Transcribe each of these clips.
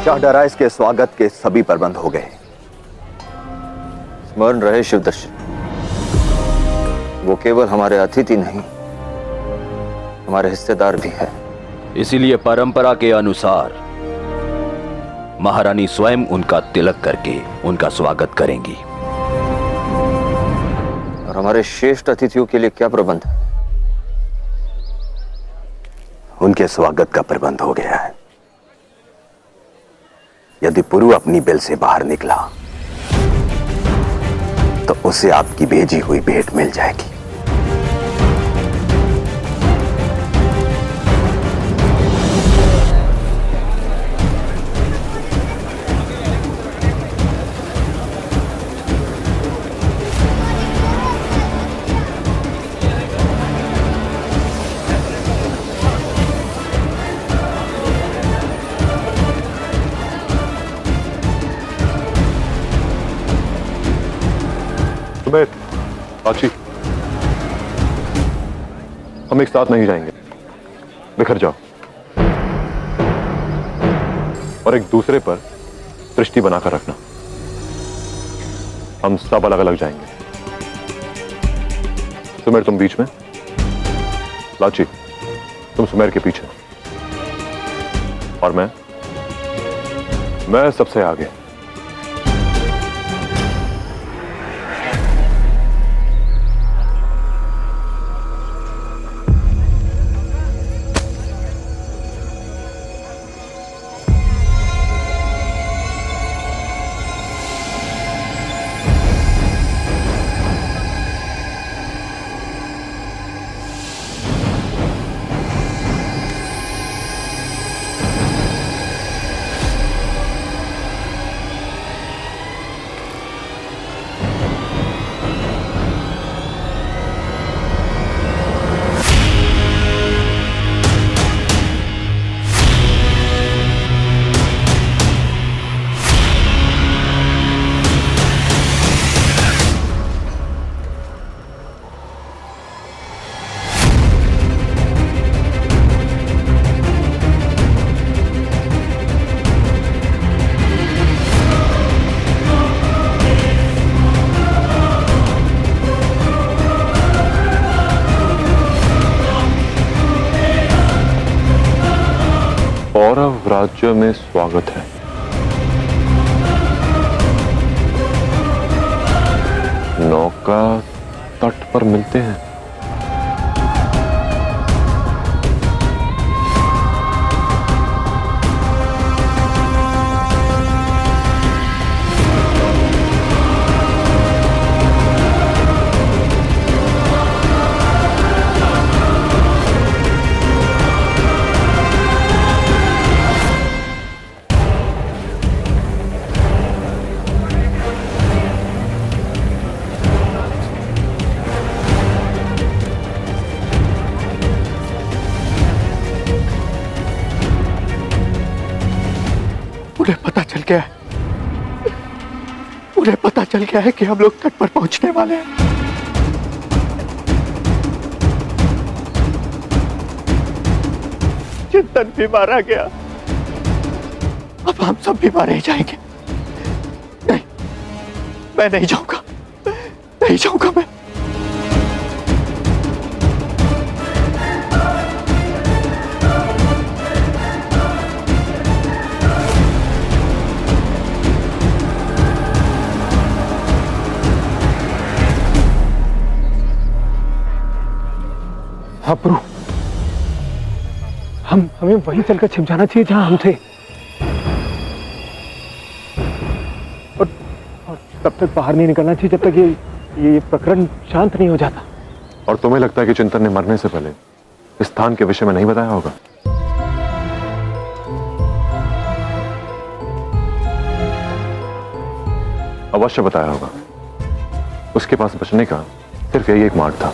शाहडराइस के स्वागत के सभी प्रबंध हो गए। स्मरण रहे शिवदर्शन, वो केवल हमारे अतिथि नहीं, हमारे हिस्सेदार भी है। इसीलिए परंपरा के अनुसार महारानी स्वयं उनका तिलक करके उनका स्वागत करेंगी। और हमारे श्रेष्ठ अतिथियों के लिए क्या प्रबंध है? उनके स्वागत का प्रबंध हो गया है। यदि पुरु अपनी बिल से बाहर निकला तो उसे आपकी भेजी हुई भेंट मिल जाएगी। सुमेर, आची, हम एक साथ नहीं जाएंगे, बिखर जाओ और एक दूसरे पर दृष्टि बनाकर रखना। हम सब अलग अलग जाएंगे। सुमेर तुम बीच में, लाची तुम सुमेर के पीछे, और मैं सबसे आगे। पौरव राज्य में स्वागत है। नौका तट पर मिलते हैं। उन्हें पता चल गया है कि हम लोग तट पर पहुंचने वाले हैं। चिंतन भी मारा गया, अब हम सब भी मारे जाएंगे। नहीं, मैं नहीं जाऊंगा, नहीं जाऊंगा मैं। हाँ प्रभु, हमें वहीं चलकर छिप जाना चाहिए जहां हम थे, और तब तक बाहर नहीं निकलना चाहिए जब तक ये प्रकरण शांत नहीं हो जाता। और तुम्हें लगता है कि चिंतन ने मरने से पहले इस स्थान के विषय में नहीं बताया होगा? अवश्य बताया होगा। उसके पास बचने का सिर्फ यही एक मार्ग था।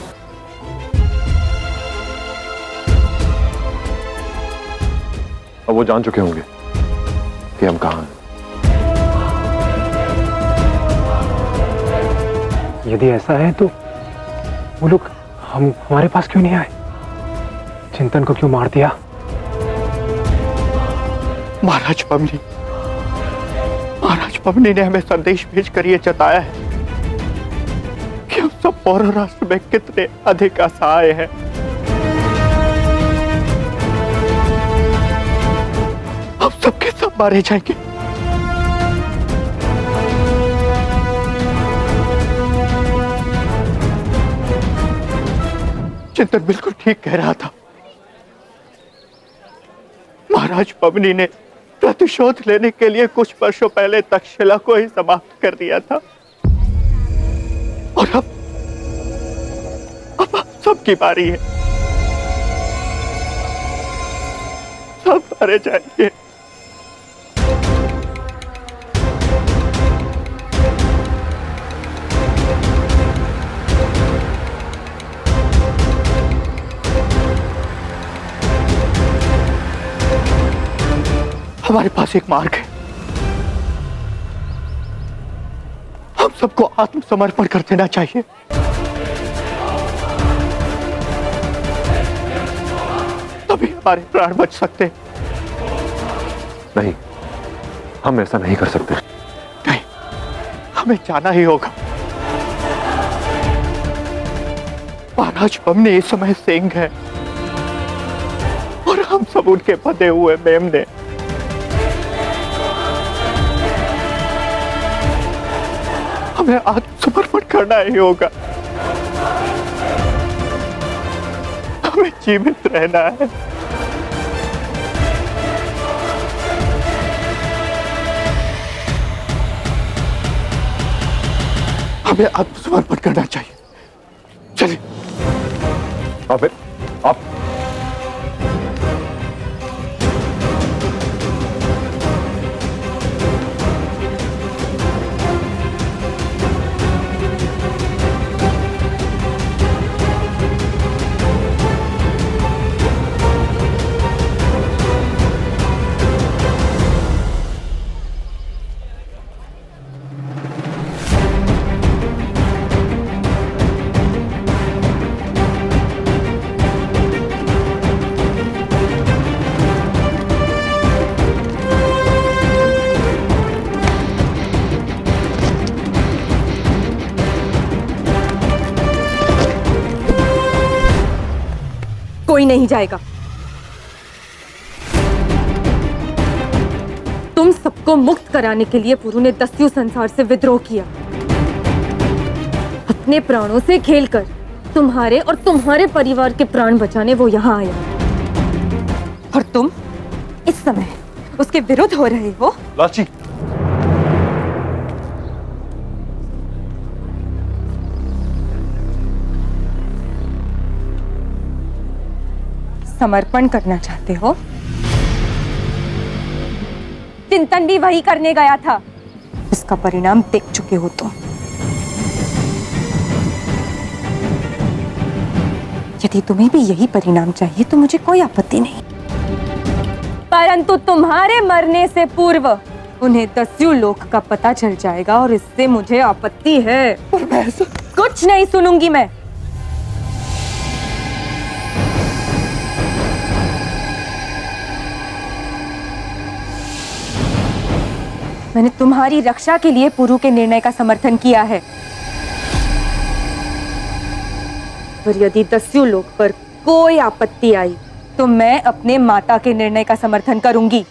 अब वो जान चुके होंगे कि हम कहां हैं। यदि ऐसा है तो वो लोग हमारे पास क्यों नहीं आए? चिंतन को क्यों मार दिया? महाराज बमनी, महाराज पबनी ने हमें संदेश भेजकर यह जताया है कि हम सब पौरव राष्ट्र में कितने अधिक असहाय हैं। हम सबके सब मारे जाएंगे। चिंतन बिल्कुल ठीक कह रहा था। महाराज पबनी ने प्रतिशोध लेने के लिए कुछ वर्षों पहले तक्षशिला को ही समाप्त कर दिया था और अब सबकी बारी है। सब मारे जाएंगे। हमारे पास एक मार्ग है। हम सबको आत्मसमर्पण कर देना चाहिए। तभी हमारे प्राण बच सकते। नहीं, हम ऐसा नहीं कर सकते। नहीं, हमें जाना ही होगा। महाराज पबनी इस समय सिंह है और हम सब उनके बंधे हुए मेमने। हमें आत्मसमर्पण करना ही होगा। हमें जीवित रहना है। हमें आत्मसमर्पण करना चाहिए। चलिए। आप कोई नहीं जाएगा। तुम सबको मुक्त कराने के लिए पुरु ने दस्यु संसार से विद्रोह किया। अपने प्राणों से खेलकर तुम्हारे और तुम्हारे परिवार के प्राण बचाने वो यहाँ आया और तुम इस समय उसके विरुद्ध हो रहे हो। लाची, समर्पण करना चाहते हो? चिंतन भी वही करने गया था। इसका परिणाम देख चुके हो तुम। यदि तुम्हें भी यही परिणाम चाहिए तो मुझे कोई आपत्ति नहीं, परंतु तुम्हारे मरने से पूर्व उन्हें दस्यु लोक का पता चल जाएगा और इससे मुझे आपत्ति है। पर मैं ऐसा कुछ नहीं सुनूंगी मैं। मैंने तुम्हारी रक्षा के लिए पुरु के निर्णय का समर्थन किया है, पर यदि दस्यु लोक पर कोई आपत्ति आई तो मैं अपने माता के निर्णय का समर्थन करूंगी।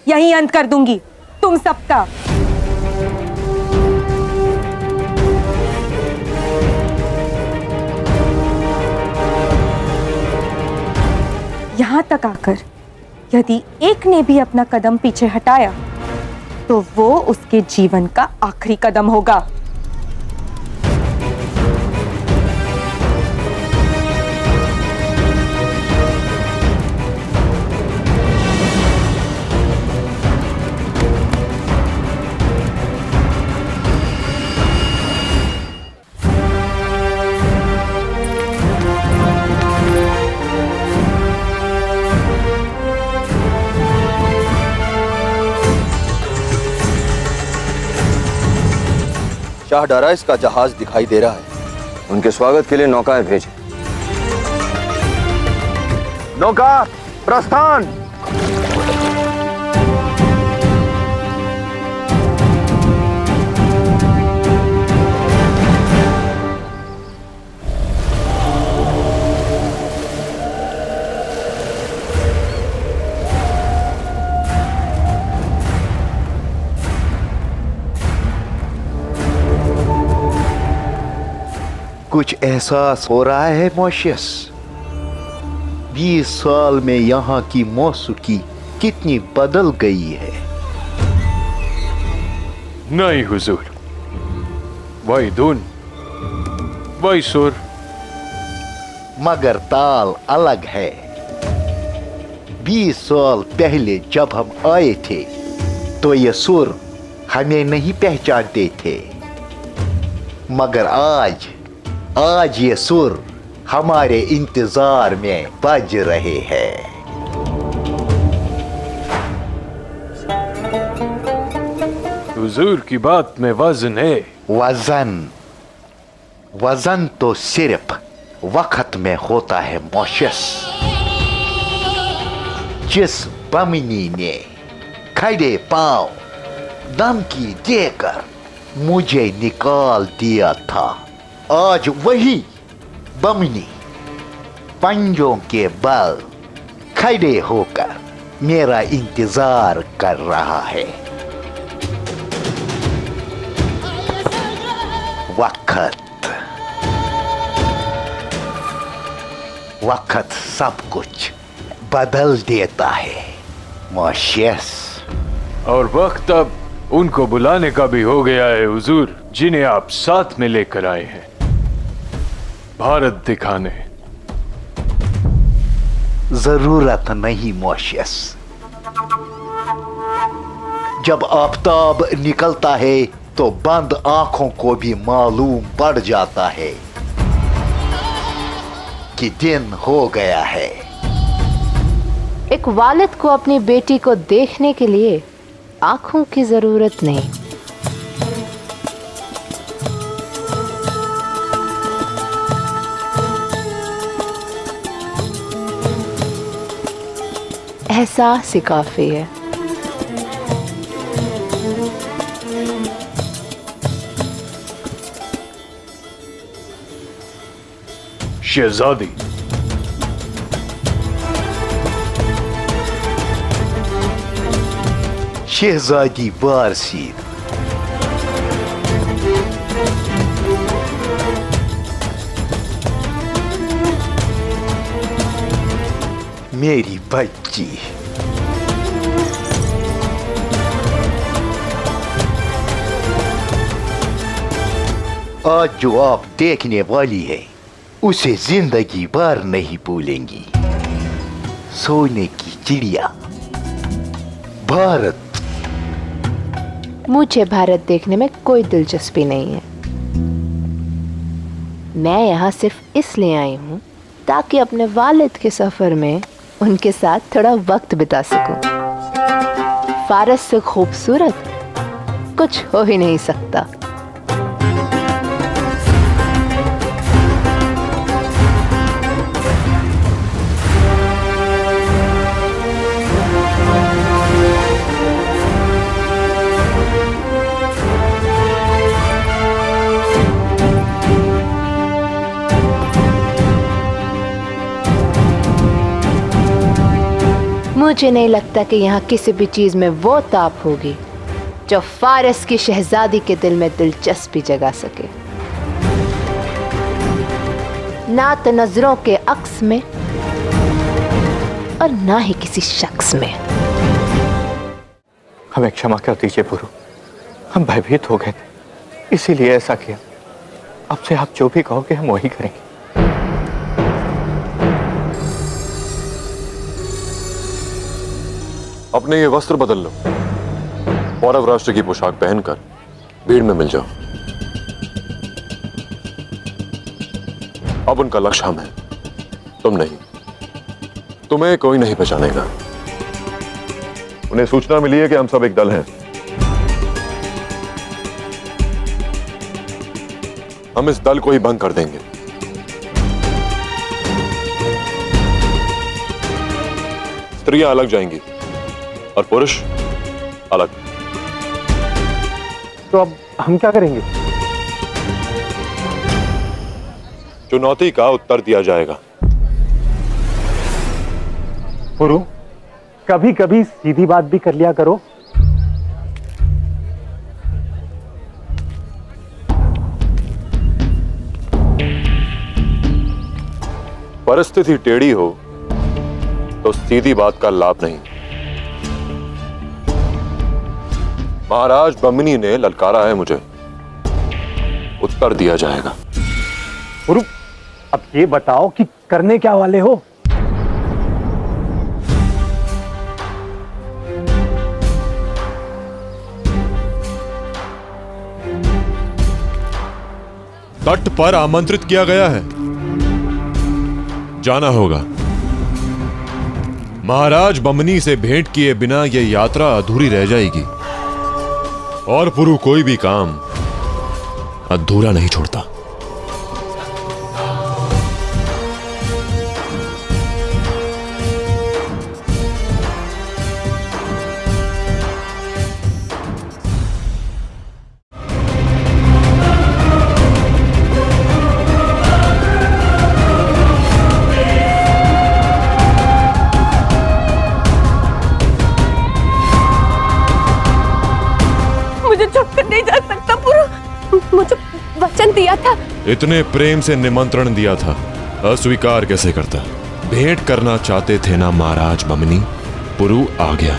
यही अंत कर दूंगी तुम सबका। यहां तक आकर यदि एक ने भी अपना कदम पीछे हटाया तो वो उसके जीवन का आखिरी कदम होगा। शाह डाराइस का जहाज दिखाई दे रहा है। उनके स्वागत के लिए नौकाएं भेजें। नौका प्रस्थान। कुछ एहसास हो रहा है मॉशियस? 20 साल में यहाँ की मौसीकी कितनी बदल गई है। नहीं हुजूर, वही धुन, वही सुर, मगर ताल अलग है। 20 साल पहले जब हम आए थे तो ये सुर हमें नहीं पहचानते थे, मगर आज ये सुर हमारे इंतजार में बज रहे हैं। हुजूर की बात में वजन है। वजन तो सिर्फ वक्त में होता है मॉशियस। जिस बमनी ने खड़े पांव धमकी देकर मुझे निकाल दिया था, आज वही बमनी पंजों के बल खड़े होकर मेरा इंतजार कर रहा है। वक्त सब कुछ बदल देता है मॉशियस। और वक्त अब उनको बुलाने का भी हो गया है हुजूर, जिन्हें आप साथ में लेकर आए हैं भारत दिखाने। जरूरत नहीं मॉशियस। जब आफताब निकलता है तो बंद आंखों को भी मालूम पड़ जाता है कि दिन हो गया है। एक वालिद को अपनी बेटी को देखने के लिए आंखों की जरूरत नहीं। एहसास ही काफी है। शहजादी, शहजादी बारसीर, मेरी बच्ची, आज जो आप देखने वाली है उसे जिंदगी भर नहीं भूलेंगी। सोने की चिड़िया भारत। मुझे भारत देखने में कोई दिलचस्पी नहीं है। मैं यहाँ सिर्फ इसलिए आई हूँ ताकि अपने वालिद के सफर में उनके साथ थोड़ा वक्त बिता सकूं। फारस से खूबसूरत कुछ हो ही नहीं सकता। मुझे नहीं लगता कि यहाँ किसी भी चीज में वो ताप होगी जो फारस की शहजादी के दिल में दिलचस्पी जगा सके। ना तो नजरों के अक्स में और ना ही किसी शख्स में। हमें क्षमा कर दीजिए पुरु, हम भयभीत हो गए थे, इसीलिए ऐसा किया। अब से आप जो भी कहोगे हम वही करेंगे। अपने ये वस्त्र बदल लो, पौरव राष्ट्र की पोशाक पहनकर भीड़ में मिल जाओ। अब उनका लक्ष्य हम है, तुम नहीं। तुम्हें कोई नहीं पहचानेगा। उन्हें सूचना मिली है कि हम सब एक दल हैं। हम इस दल को ही भंग कर देंगे। स्त्रियां अलग जाएंगी और पुरुष अलग। तो अब हम क्या करेंगे? चुनौती का उत्तर दिया जाएगा। पुरु, कभी कभी सीधी बात भी कर लिया करो। परिस्थिति टेढ़ी हो तो सीधी बात का लाभ नहीं। महाराज बमनी ने ललकारा है मुझे, उत्तर दिया जाएगा। पुरु, अब ये बताओ कि करने क्या वाले हो? तट पर आमंत्रित किया गया है, जाना होगा। महाराज बमनी से भेंट किए बिना यह यात्रा अधूरी रह जाएगी, और पुरु कोई भी काम अधूरा नहीं छोड़ता। मुझे छोड़कर नहीं जा सकता पुरु, मुझे वचन दिया था। इतने प्रेम से निमंत्रण दिया था, अस्वीकार कैसे करता? भेंट करना चाहते थे ना महाराज बमनी? पुरु आ गया।